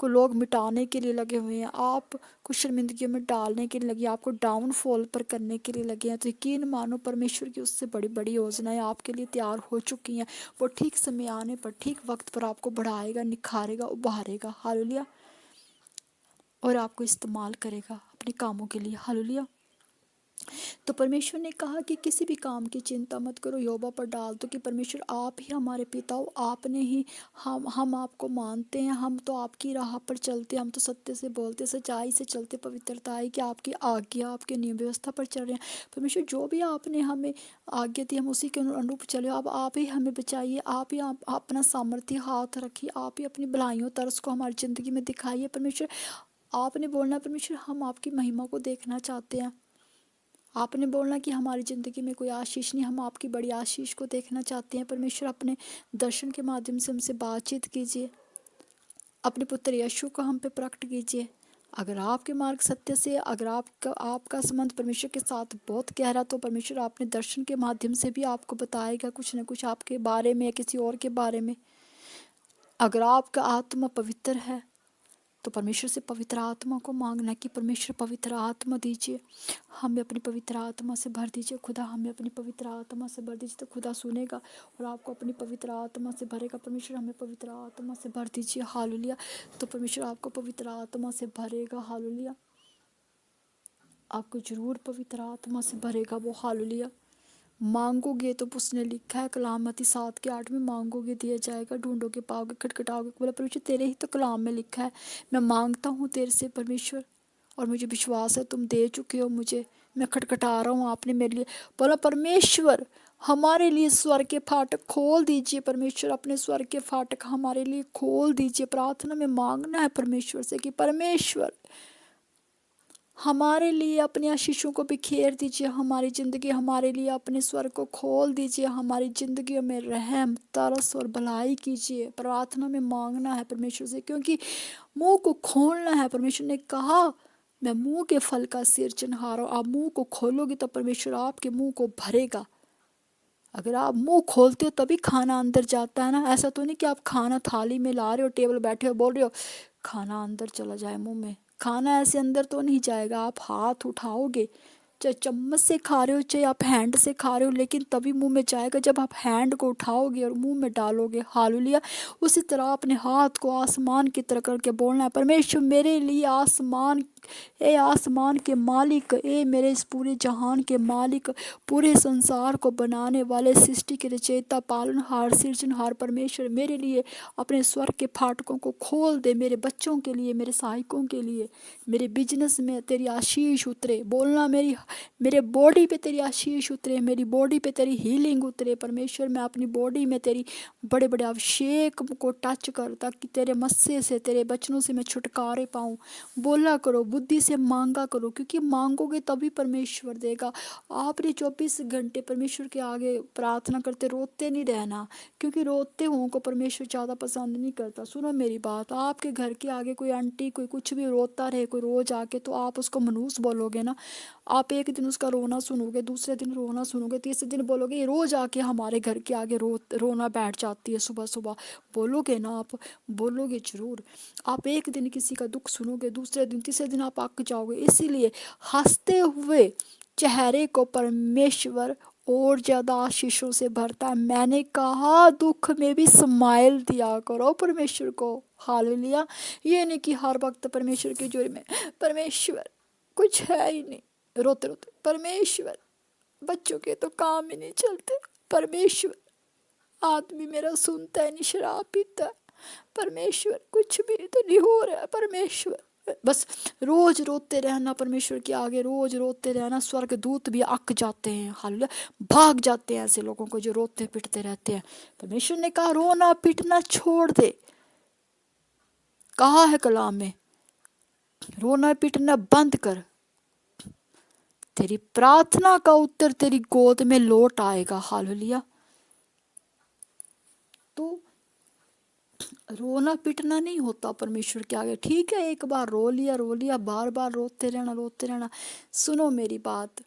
को लोग मिटाने के लिए लगे हुए हैं, आप कुछ शर्मिंदगियों में डालने के लिए लगे, आपको डाउनफॉल पर करने के लिए लगे हैं, तो यकीन मानो परमेश्वर की उससे बड़ी बड़ी योजनाएं आपके लिए तैयार हो चुकी हैं। वो ठीक समय आने पर, ठीक वक्त पर आपको बढ़ाएगा, निखारेगा, उभारेगा। हालेलुया। और आपको इस्तेमाल करेगा अपने कामों के लिए। हालेलुया। तो परमेश्वर ने कहा कि किसी भी काम की चिंता मत करो, योबा पर डाल दो कि परमेश्वर आप ही हमारे पिता हो, आपने ही हम आपको मानते हैं, हम तो आपकी राह पर चलते, हम तो सत्य से बोलते, सच्चाई से चलते, पवित्रता है कि आपकी आज्ञा, आपके नियम व्यवस्था पर चल रहे हैं। परमेश्वर जो भी आपने हमें आज्ञा दी, हम उसी के अनुरूप चले। अब आप ही हमें बचाइए, आप ही अपना सामर्थ्य हाथ रखिए, आप ही अपनी भलाइयों तरस को हमारी ज़िंदगी में दिखाइए। परमेश्वर आपने बोलना, परमेश्वर हम आपकी महिमा को देखना चाहते हैं। आपने बोलना कि हमारी ज़िंदगी में कोई आशीष नहीं, हम आपकी बड़ी आशीष को देखना चाहते हैं। परमेश्वर अपने दर्शन के माध्यम से हमसे बातचीत कीजिए, अपने पुत्र यीशु को हम पे प्रकट कीजिए। अगर आपके मार्ग सत्य से, अगर आपका संबंध परमेश्वर के साथ बहुत गहरा, तो परमेश्वर अपने दर्शन के माध्यम से भी आपको बताएगा कुछ न कुछ आपके बारे में या किसी और के बारे में। अगर आपका आत्मा पवित्र है तो परमेश्वर से पवित्र आत्मा को मांगना कि परमेश्वर पवित्र आत्मा दीजिए, हमें अपनी पवित्र आत्मा से भर दीजिए। खुदा हमें अपनी पवित्र आत्मा से भर दीजिए, तो खुदा सुनेगा और आपको अपनी पवित्र आत्मा से भरेगा। परमेश्वर हमें पवित्र आत्मा से भर दीजिए। हालेलुया। तो परमेश्वर आपको पवित्र आत्मा से भरेगा। हालेलुया। आपको जरूर पवित्र आत्मा से भरेगा वो। हालेलुया। मांगोगे तो उसने लिखा है कलाम मत्ती 7:8 में, मांगोगे दिया जाएगा, ढूंढोगे पाओगे, खटखटाओगे। बोला परमेश्वर तेरे ही तो कलाम में लिखा है, मैं मांगता हूँ तेरे से परमेश्वर, और मुझे विश्वास है तुम दे चुके हो मुझे, मैं खटखटा रहा हूँ आपने मेरे लिए। बोला परमेश्वर हमारे लिए स्वर के फाटक खोल दीजिए। परमेश्वर अपने स्वर के फाटक हमारे लिए खोल दीजिए। प्रार्थना में मांगना है परमेश्वर से कि परमेश्वर हमारे लिए अपने आशीषों को बिखेर दीजिए, हमारी ज़िंदगी, हमारे लिए अपने स्वर को खोल दीजिए, हमारी ज़िंदगियों में रहम, तरस और भलाई कीजिए। प्रार्थना में मांगना है परमेश्वर से, क्योंकि मुंह को खोलना है। परमेश्वर ने कहा मैं मुंह के फल का सिरजनहार हूं। आप मुंह को खोलोगे तो परमेश्वर आपके मुंह को भरेगा। अगर आप मुंह खोलते हो तभी खाना अंदर जाता है ना। ऐसा तो नहीं कि आप खाना थाली में ला रहे हो, टेबल बैठे हो, बोल रहे हो खाना अंदर चला जाए मुंह में। खाना ऐसे अंदर तो नहीं जाएगा। आप हाथ उठाओगे, चाहे चम्मच से खा रहे हो चाहे आप हैंड से खा रहे हो, लेकिन तभी मुंह में जाएगा जब आप हैंड को उठाओगे और मुंह में डालोगे। हालेलुया। उसी तरह अपने हाथ को आसमान की तरह करके बोलना है परमेश्वर मेरे लिए आसमान, ए आसमान के मालिक, ए मेरे इस पूरे जहान के मालिक, पूरे संसार को बनाने वाले, सृष्टि के रचयिता, पालनहार, सृजनहार परमेश्वर मेरे लिए अपने स्वर के फाटकों को खोल दे। मेरे बच्चों के लिए, मेरे सहायकों के लिए, मेरे बिजनेस में तेरी आशीष उतरे। बोलना मेरे बॉडी पे तेरी आशीष उतरे, मेरी बॉडी पे तेरी हीलिंग उतरे। परमेश्वर मैं अपनी बॉडी में तेरी बड़े बड़े अभिषेक को टच कर, ताकि तेरे मस्से से, तेरे बचनों से मैं छुटकारे पाऊँ। बोला करो, बुद्धि से मांगा करो, क्योंकि मांगोगे तभी परमेश्वर देगा। आपने 24 घंटे परमेश्वर के आगे प्रार्थना करते रोते नहीं रहना, क्योंकि रोते हुओं को परमेश्वर ज़्यादा पसंद नहीं करता। सुनो मेरी बात, आपके घर के आगे कोई आंटी कोई कुछ भी रोता रहे कोई रोज आके, तो आप उसको मनहूस बोलोगे ना। आप एक दिन उसका रोना सुनोगे, दूसरे दिन रोना सुनोगे, तीसरे दिन बोलोगे ये रोज आके हमारे घर के आगे रोना बैठ जाती है सुबह सुबह। बोलोगे ना, आप बोलोगे जरूर। आप एक दिन किसी का दुख सुनोगे, दूसरे दिन तीसरे दिन आप अक जाओगे। इसीलिए हंसते हुए चेहरे को परमेश्वर और ज्यादा आशीषों से भरता है। मैंने कहा दुख में भी स्माइल दिया करो परमेश्वर को। हालेलुया। ये नहीं कि हर वक्त परमेश्वर की जोरी में परमेश्वर कुछ है ही नहीं, रोते रोते परमेश्वर बच्चों के तो काम ही नहीं चलते, परमेश्वर आदमी मेरा सुनता है नहीं, शराब पीता है, परमेश्वर कुछ भी तो नहीं हो रहा है, परमेश्वर बस रोज रोते रहना परमेश्वर के आगे, रोज रोते रहना। स्वर्गदूत भी अक जाते हैं, हालेलुया, भाग जाते हैं ऐसे लोगों को जो रोते पिटते रहते हैं। परमेश्वर ने कहा रोना पिटना छोड़ दे, कहा है कलाम में, रोना पिटना बंद कर, तेरी प्रार्थना का उत्तर तेरी गोद में लौट आएगा। हालेलुया। तो रोना पिटना नहीं होता परमेश्वर के आगे। ठीक है, एक बार रो लिया, बार बार रोते रहना, रोते रहना। सुनो मेरी बात,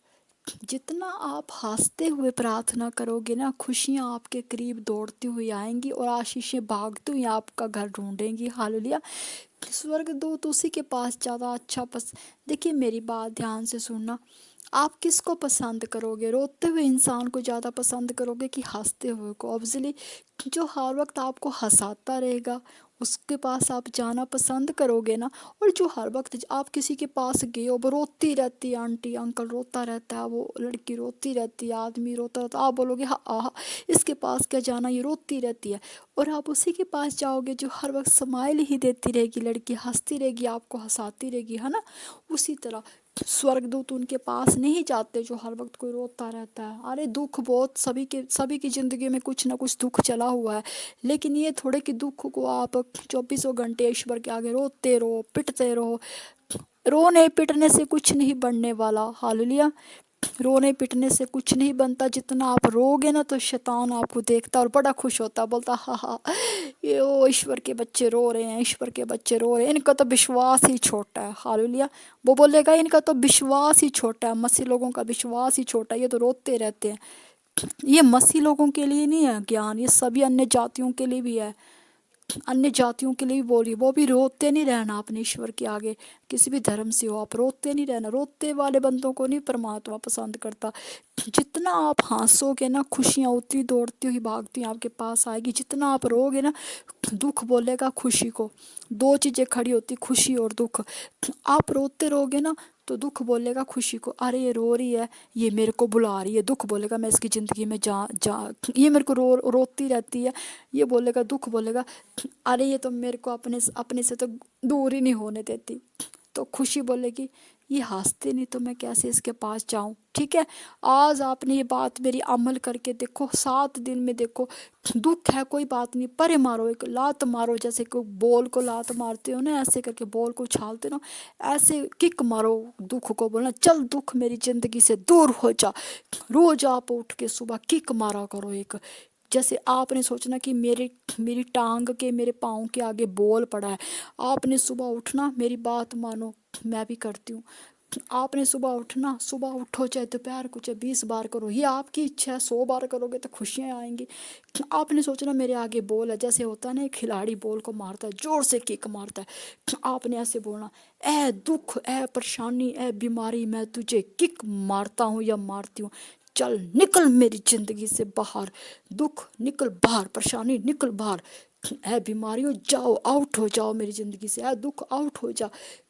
जितना आप हंसते हुए प्रार्थना करोगे ना, खुशियाँ आपके करीब दौड़ती हुई आएंगी और आशीषें भागती हुई आपका घर ढूंढेंगी। हालेलुया। स्वर्गदूत उसी के पास ज़्यादा अच्छा देखिए मेरी बात ध्यान से सुनना, आप किसको पसंद करोगे? रोते हुए इंसान को ज़्यादा पसंद करोगे कि हंसते हुए को? ऑब्वियसली जो हर वक्त आपको हंसाता रहेगा उसके पास आप जाना पसंद करोगे ना। और जो हर वक्त आप किसी के पास गए हो, वो रोती रहती है, आंटी अंकल रोता रहता है, वो लड़की रोती रहती है, आदमी रोता रहता है, आप बोलोगे हाँ आह इसके पास क्या जाना, ये रोती रहती है। और आप उसी के पास जाओगे जो हर वक्त स्माइल ही देती रहेगी, लड़की हंसती रहेगी, आपको हंसाती रहेगी, है ना। उसी तरह स्वर्गदूत उनके पास नहीं जाते जो हर वक्त कोई रोता रहता है। अरे दुख बहुत सभी की जिंदगी में कुछ ना कुछ दुख चला हुआ है, लेकिन ये थोड़े कि दुख को आप 24 घंटे ईश्वर के आगे रोते रहो, पिटते रहो। रोने पिटने से कुछ नहीं बनने वाला। हालेलुया। रोने पिटने से कुछ नहीं बनता। जितना आप रोगे ना तो शैतान आपको देखता और बड़ा खुश होता, बोलता हाँ हाँ ये ओ ईश्वर के बच्चे रो रहे हैं, ईश्वर के बच्चे रो रहे हैं, इनका तो विश्वास ही छोटा है। हालेलुया। वो बोलेगा इनका तो विश्वास ही छोटा है, मसीह लोगों का विश्वास ही छोटा है, ये तो रोते रहते हैं। ये मसीह लोगों के लिए नहीं है ज्ञान, ये सभी अन्य जातियों के लिए भी है। अन्य जातियों के लिए भी बोली, वो भी रोते नहीं रहना अपने ईश्वर के आगे। किसी भी धर्म से हो आप रोते नहीं रहना। रोते वाले बंदों को नहीं परमात्मा पसंद करता। जितना आप हंसोगे ना, खुशियाँ उतनी दौड़ती हुई भागती हुई आपके पास आएगी। जितना आप रोगे ना, दुख बोलेगा खुशी को। दो चीज़ें खड़ी होती, खुशी और दुख। आप रोते रहोगे ना तो दुख बोलेगा खुशी को, अरे ये रो रही है, ये मेरे को बुला रही है। दुख बोलेगा मैं इसकी ज़िंदगी में जा जा ये मेरे को रोती रहती है। ये बोलेगा, दुख बोलेगा, अरे ये तो मेरे को अपने से तो दूर ही नहीं होने देती। तो खुशी बोलेगी ये हंसते नहीं तो मैं कैसे इसके पास जाऊं। ठीक है, आज आपने ये बात मेरी अमल करके देखो, 7 दिन में देखो। दुख है कोई बात नहीं, परे मारो, एक लात मारो, जैसे कोई बॉल को लात मारते हो ना, ऐसे करके बॉल को उछालते ना, ऐसे किक मारो दुख को। बोलना चल दुख मेरी जिंदगी से दूर हो जा। रोज आप उठ के सुबह किक मारा करो एक। जैसे आपने सोचना कि मेरी टांग के मेरे पाँव के आगे बॉल पड़ा है। आपने सुबह उठना, मेरी बात मानो, मैं भी करती हूँ। आपने सुबह उठना, सुबह उठो चाहे दोपहर को चाहे 20 बार करो, ये आपकी इच्छा है। 100 बार करोगे तो खुशियाँ आएंगी। आपने सोचना मेरे आगे बॉल है, जैसे होता है ना एक खिलाड़ी बॉल को मारता है, जोर से किक मारता है। आपने ऐसे बोलना, ए दुख, ए परेशानी, ए बीमारी, मैं तुझे किक मारता हूँ या मारती हूँ, चल निकल मेरी जिंदगी से बाहर। दुख निकल बाहर, परेशानी निकल बाहर, है बीमारियों जाओ, आउट हो जाओ मेरी जिंदगी से, है दुख आउट हो जा।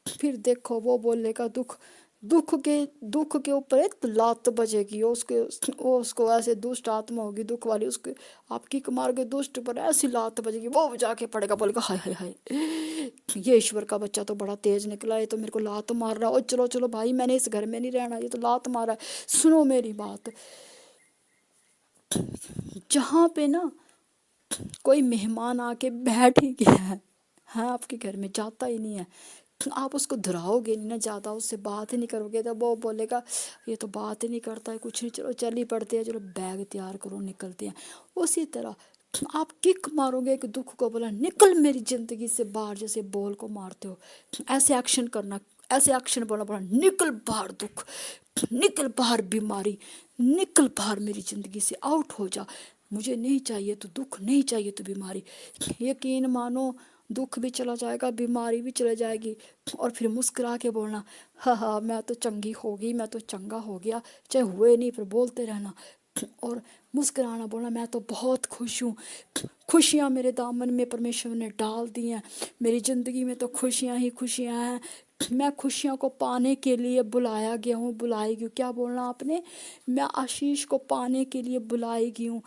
फिर देखो वो बोलेगा दुख, दुख के ऊपर एक लात बजेगी, उसको ऐसे दुष्ट आत्मा होगी दुख वाली, उसके आप किक मार के दुष्ट पर ऐसी लात बजेगी, वो जाके पड़ेगा, बोलेगा हाय हाय हाय ये ईश्वर का बच्चा तो बड़ा तेज निकला, ये तो मेरे को लात मार रहा है, और चलो चलो भाई मैंने इस घर में नहीं रहना, ये तो लात मारा है। सुनो मेरी बात, जहाँ पे ना कोई मेहमान आके बैठ ही गया है आपके घर में, जाता ही नहीं है, आप उसको धुराओगे नहीं ना, ज़्यादा उससे बात ही नहीं करोगे, तो वो बोलेगा ये तो बात ही नहीं करता है, कुछ नहीं, चलो चल ही पड़ते हैं, चलो बैग तैयार करो निकलते हैं। उसी तरह आप किक मारोगे एक दुख को, बोला निकल मेरी ज़िंदगी से बाहर, जैसे बॉल को मारते हो ऐसे एक्शन करना, ऐसे एक्शन बोलना, बोला निकल बाहर दुख, निकल बाहर बीमारी, निकल बाहर मेरी ज़िंदगी से, आउट हो जा। मुझे नहीं चाहिए तो दुख, नहीं चाहिए तो बीमारी। यकीन मानो दुख भी चला जाएगा, बीमारी भी चला जाएगी, और फिर मुस्कुरा के बोलना हाँ हाँ मैं तो चंगी हो गई, मैं तो चंगा हो गया, चाहे हुए नहीं पर बोलते रहना। और मुस्कुराना, बोलना मैं तो बहुत खुश हूँ, खुशियाँ मेरे दामन में परमेश्वर ने डाल दी हैं, मेरी ज़िंदगी में तो खुशियाँ ही खुशियाँ हैं, मैं खुशियों को पाने के लिए बुलाया गया हूँ, बुलाई गई हूँ। क्या बोलना आपने? मैं आशीष को पाने के लिए बुलाई गई हूँ।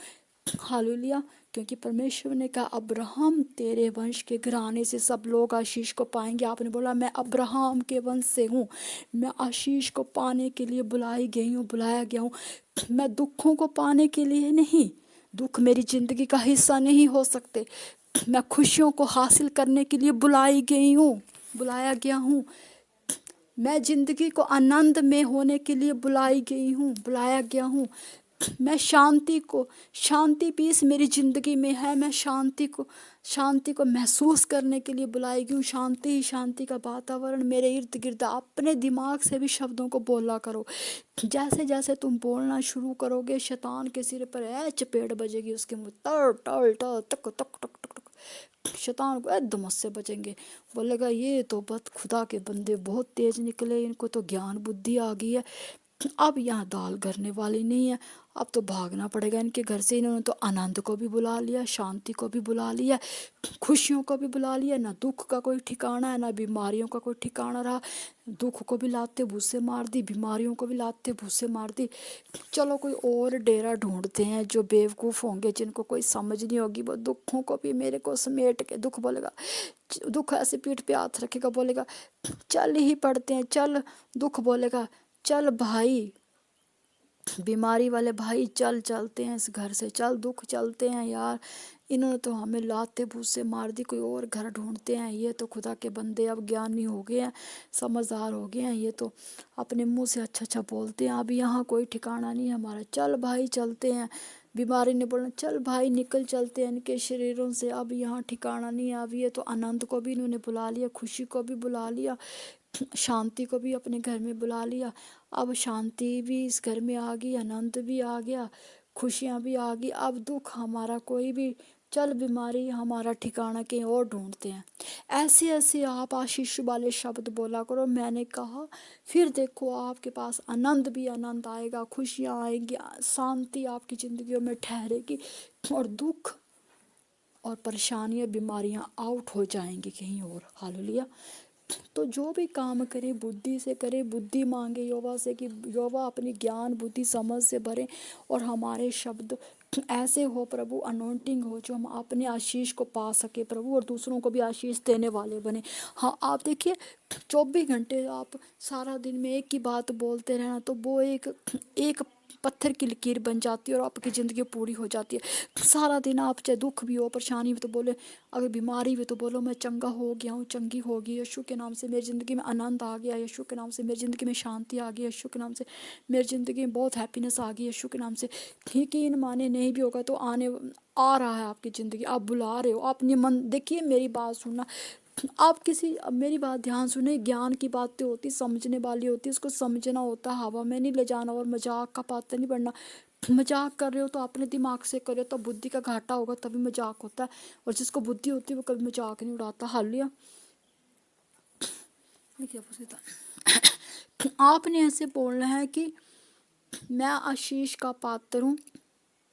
हालेलुया। क्योंकि परमेश्वर ने कहा अब्राहम तेरे वंश के घराने से सब लोग आशीष को पाएंगे। आपने बोला मैं अब्राहम के वंश से हूँ, मैं आशीष को पाने के लिए बुलाई गई हूँ, बुलाया गया हूँ। मैं दुखों को पाने के लिए नहीं, दुख मेरी जिंदगी का हिस्सा नहीं हो सकते। मैं खुशियों को हासिल करने के लिए बुलाई गई हूँ, बुलाया गया हूँ। मैं जिंदगी को आनंद में होने के लिए बुलाई गई हूँ, बुलाया गया हूँ। मैं शांति पीस मेरी जिंदगी में है। मैं शांति को महसूस करने के लिए बुलाई गई हूँ। शांति ही शांति का वातावरण मेरे इर्द गिर्द। अपने दिमाग से भी शब्दों को बोला करो। जैसे जैसे तुम बोलना शुरू करोगे शैतान के सिर पर चपेट बजेगी, उसके मुंह टर टल ट तक तक टक टक टक। शैतान को एकदम से बचेंगे, बोलेगा ये तो बद खुदा के बंदे बहुत तेज निकले, इनको तो ज्ञान बुद्धि आ गई है, अब यहाँ दाल करने वाली नहीं है, अब तो भागना पड़ेगा इनके घर से। इन्होंने तो आनंद को भी बुला लिया, शांति को भी बुला लिया, खुशियों को भी बुला लिया। ना दुख का कोई ठिकाना है, ना बीमारियों का कोई ठिकाना रहा। दुख को भी लाते भूसे मार दी, बीमारियों को भी लाते भूसे मार दी। चलो कोई और डेरा ढूंढते हैं जो बेवकूफ़ होंगे, जिनको कोई समझ नहीं होगी, वो दुखों को भी मेरे को समेट के। दुख बोलेगा, दुख ऐसे पीठ पे हाथ रखेगा, बोलेगा चल ही पड़ते हैं, चल। दुख बोलेगा चल भाई, बीमारी वाले भाई चल, चलते हैं इस घर से, चल दुख चलते हैं यार, इन्होंने तो हमें लाते भूसे मार दी, कोई और घर ढूंढते हैं। ये तो खुदा के बंदे अब ज्ञानी हो गए हैं, समझदार हो गए हैं, ये तो अपने मुंह से अच्छा अच्छा बोलते हैं। अब यहाँ कोई ठिकाना नहीं है हमारा, चल भाई चलते हैं। बीमारी ने बोला चल भाई निकल चलते हैं इनके शरीरों से, अब यहाँ ठिकाना नहीं है। अब ये तो आनंद को भी इन्होंने बुला लिया, खुशी को भी बुला लिया, शांति को भी अपने घर में बुला लिया। अब शांति भी इस घर में आ गई, आनंद भी आ गया, खुशियाँ भी आ गई। अब दुख हमारा कोई भी, चल बीमारी हमारा ठिकाना कहीं और ढूंढते हैं। ऐसे ऐसे आप आशीष वाले शब्द बोला करो। मैंने कहा फिर देखो आपके पास आनंद भी आनंद आएगा, खुशियाँ आएंगी, शांति आपकी ज़िंदगियों में ठहरेगी, और दुख और परेशानियाँ बीमारियाँ आउट हो जाएंगी कहीं और। हालेलुया। तो जो भी काम करे बुद्धि से करे, बुद्धि मांगे यहोवा से कि यहोवा अपनी ज्ञान बुद्धि समझ से भरे, और हमारे शब्द ऐसे हो प्रभु, अनोइंटिंग हो, जो हम अपने आशीष को पा सके प्रभु, और दूसरों को भी आशीष देने वाले बने। हाँ आप देखिए 24 घंटे आप सारा दिन में एक ही बात बोलते रहना, तो वो एक पत्थर की लकीर बन जाती है और आपकी ज़िंदगी पूरी हो जाती है। सारा दिन आप चाहे दुख भी हो, परेशानी भी, तो बोले, अगर बीमारी भी तो बोलो मैं चंगा हो गया हूँ, चंगी होगी, यीशु के नाम से मेरी ज़िंदगी में आनंद आ गया, यीशु के नाम से मेरी ज़िंदगी में शांति आ गई, यीशु के नाम से मेरी ज़िंदगी में बहुत हैप्पीनेस आ गई, यीशु के नाम से। यकीन माने नहीं भी होगा तो आ रहा है आपकी ज़िंदगी, आप बुला रहे हो। आप मन देखिए, मेरी बात सुनना, आप अब मेरी बात ध्यान सुने। ज्ञान की बातें होती समझने वाली होती, उसको समझना होता, हवा में नहीं ले जाना, और मजाक का पात्र नहीं बनना। मजाक कर रहे हो तो अपने दिमाग से करो, तो बुद्धि का घाटा होगा तभी मजाक होता है, और जिसको बुद्धि होती है वो कभी मजाक नहीं उड़ाता। हालिया आपने ऐसे बोलना है कि मैं आशीष का पात्र हूँ,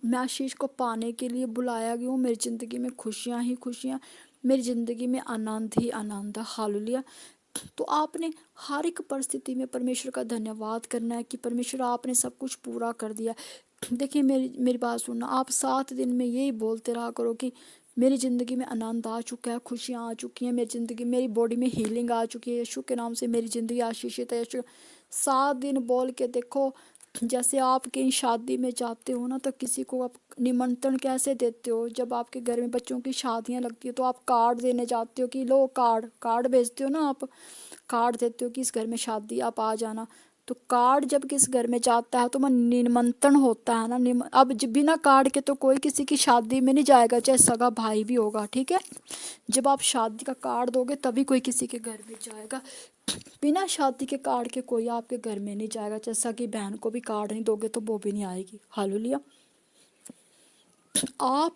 मैं आशीष को पाने के लिए बुलाया गया हूँ। मेरी ज़िंदगी में खुशियाँ ही खुशियाँ, मेरी ज़िंदगी में आनंद ही आनंद है। हालेलुया। तो आपने हर एक परिस्थिति में परमेश्वर का धन्यवाद करना है कि परमेश्वर आपने सब कुछ पूरा कर दिया। देखिए मेरी बात सुनना, आप 7 दिन में यही बोलते रहा करो कि मेरी ज़िंदगी में आनंद आ चुका है, खुशियाँ आ चुकी हैं, मेरी ज़िंदगी, मेरी बॉडी में हीलिंग आ चुकी है, यीशु के नाम से मेरी ज़िंदगी आशीषित है। यीशु 7 दिन बोल के देखो। जैसे आप कहीं शादी में जाते हो ना, तो किसी को आप निमंत्रण कैसे देते हो? जब आपके घर में बच्चों की शादियां लगती है तो आप कार्ड देने जाते हो कि लो कार्ड भेजते हो ना, आप कार्ड देते हो कि इस घर में शादी आप आ जाना। तो कार्ड जब किस घर में जाता है तो वह निमंत्रण होता है ना। अब जब बिना कार्ड के तो कोई किसी की शादी में नहीं जाएगा, चाहे सगा भाई भी होगा, ठीक है। जब आप शादी का कार्ड दोगे तभी कोई किसी के घर में जाएगा, बिना शादी के कार्ड के कोई आपके घर में नहीं जाएगा। जैसा कि बहन को भी कार्ड नहीं दोगे तो वो भी नहीं आएगी। हालेलुया। आप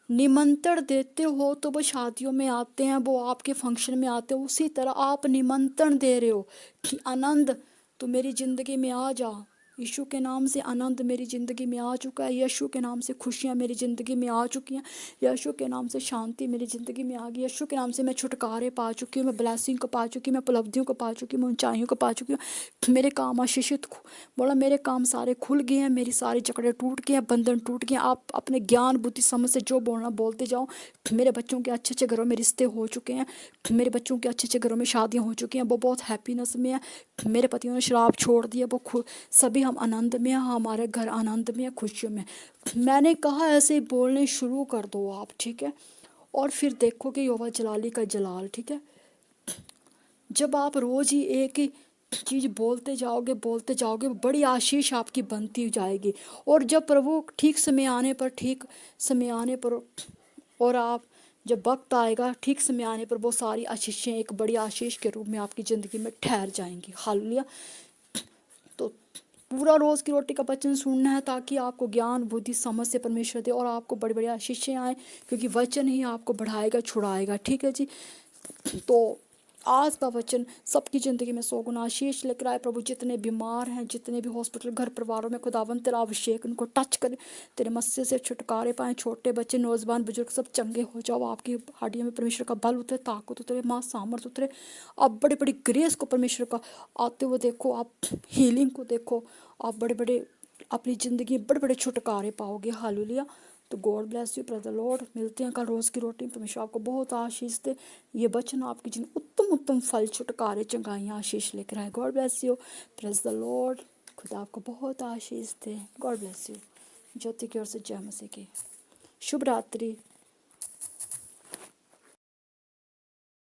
निमंत्रण देते हो तो वो शादियों में आते हैं, वो आपके फंक्शन में आते हो। उसी तरह आप निमंत्रण दे रहे हो कि आनंद तो मेरी ज़िंदगी में आ जा, यीशु के नाम से आनंद मेरी ज़िंदगी में आ चुका है। यीशु के नाम से खुशियाँ मेरी ज़िंदगी में आ चुकी हैं। यीशु के नाम से शांति मेरी ज़िंदगी में आ गई। यीशु के नाम से मैं छुटकारे पा चुकी हूँ, मैं ब्लेसिंग को पा चुकी हूँ, मैं उपलब्धियों को पा चुकी हूँ, मैं ऊंचाइयों को पा चुकी हूँ। मेरे काम आशीषित बोला, मेरे काम सारे खुल गए हैं, मेरी सारी जकड़े टूट गए हैं, बंधन टूट गए हैं। आप अपने ज्ञान बुद्धि समझ से जो बोलना बोलते जाओ। मेरे बच्चों के अच्छे अच्छे घरों में रिश्ते हो चुके हैं। मेरे बच्चों के अच्छे अच्छे घरों में शादियाँ हो चुकी हैं, वो बहुत हैप्पीनेस में है। मेरे पतियों ने शराब छोड़ दिया, वो सभी हम आनंद में हैं, हमारे घर आनंद में है, खुशियों में। मैंने कहा ऐसे ही बोलने शुरू कर दो आप, ठीक है। और फिर देखोगे यहोवा जलाली का जलाल, ठीक है। जब आप रोज ही एक ही चीज़ बोलते जाओगे बड़ी आशीष आपकी बनती जाएगी। और जब प्रभु ठीक समय आने पर और आप जब वक्त आएगा ठीक समय आने पर वो सारी आशीषें एक बड़ी आशीष के रूप में आपकी ज़िंदगी में ठहर जाएंगी। हालेलुया। तो पूरा रोज़ की रोटी का वचन सुनना है ताकि आपको ज्ञान बुद्धि समझ से परमेश्वर दे और आपको बड़ी बड़ी आशीषें आए, क्योंकि वचन ही आपको बढ़ाएगा छुड़ाएगा, ठीक है जी। तो आज का वचन सबकी ज़िंदगी में 100 गुना आशीष लेकर आए। प्रभु जितने बीमार हैं, जितने भी हॉस्पिटल घर परिवारों में, खुदावन तेरा अभिषेक उनको टच करे, तेरे मस्से से छुटकारे पाएँ। छोटे बच्चे नौजवान बुजुर्ग सब चंगे हो जाओ। आपकी हड्डियों में परमेश्वर का बल उतरे, ताकत उतरे, माँ सामर्थ उतरे। आप बड़े बड़ी ग्रेस को परमेश्वर का आते हुए देखो, आप हीलिंग को देखो, आप बड़े बड़े अपनी ज़िंदगी में बड़े बड़े छुटकारे पाओगे। हालेलुया। तो God bless you, praise the Lord. मिलते हैं कल रोज़ की रोटी। परमेश्वर आपको बहुत आशीष दे। ये वचन आपकी जिन उत्तम उत्तम फल छुटकारे चंगाइयाँ आशीष लेकर आए। God bless you, praise the Lord. खुदा आपको बहुत आशीष दे। God bless you. ज्योति की ओर से जय मसीह की। शुभ रात्रि।